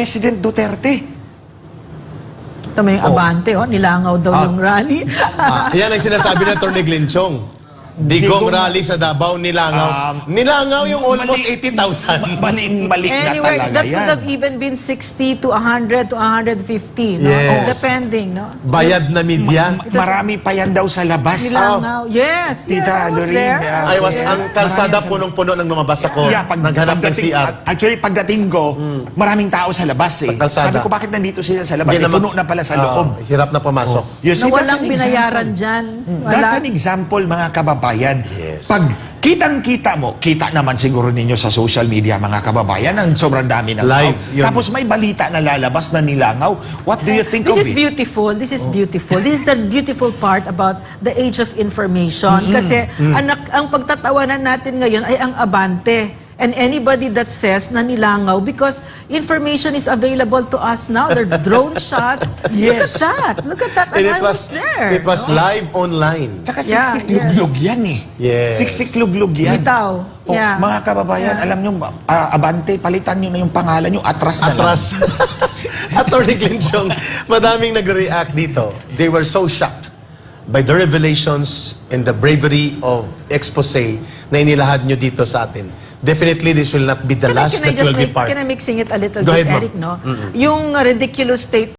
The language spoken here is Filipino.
President Duterte. Ito may abante, nilangaw daw yung rally. Yan ang sinasabi ng Atty. Glenchong. Digong rally sa Davao, nilangaw. Nilangaw yung almost 80,000. Maling-mali na Anywhere, talaga that yan. could have even been 60 to 100 to 150, no? Yes. Depending, no? Bayad na media. Marami pa yan daw sa labas. Nilangaw. Yes, yes, Tita I was Lorraine, there. I was, ang kalsada punong-puno ng lumabas ako. Naghanap ng CR. Actually, pagdating ko, maraming tao sa labas eh. Sa kalsada. Sabi ko, bakit nandito sila sa labas? Hindi Puno na pala sa loob. Hirap na pumasok. You Na see, that's walang an binayaran example. dyan. That's Wala. an example, mga kababayan. Yes. Pag kitang-kita mo, kita naman siguro ninyo sa social media, mga kababayan, ang sobrang dami ng Live, tao. yun. Tapos may balita na lalabas na nilangaw. What do you think of This is it? beautiful. This is beautiful. This is the beautiful part about the age of information. Kasi ang pagtatawanan natin ngayon ay ang abante. And anybody that says na nilangaw, because information is available to us now. There are drone shots. Yes. Look at that. And I was there. it was live online. Tsaka Yeah, siksik-luglug yan eh. Yes. Siksik-luglug yan. Bitaw. Oh, Yeah. mga kababayan, alam nyo, Abante, palitan nyo na yung pangalan nyo, atras na lang. Atras. Atty. Glenchong, madaming nagre-react dito. They were so shocked by the revelations and the bravery of expose na inilahad nyo dito sa atin. Definitely, this will not be the last that will be part. Can I mixing it a little Go bit, ahead, ma'am. Eric, no? Yung ridiculous state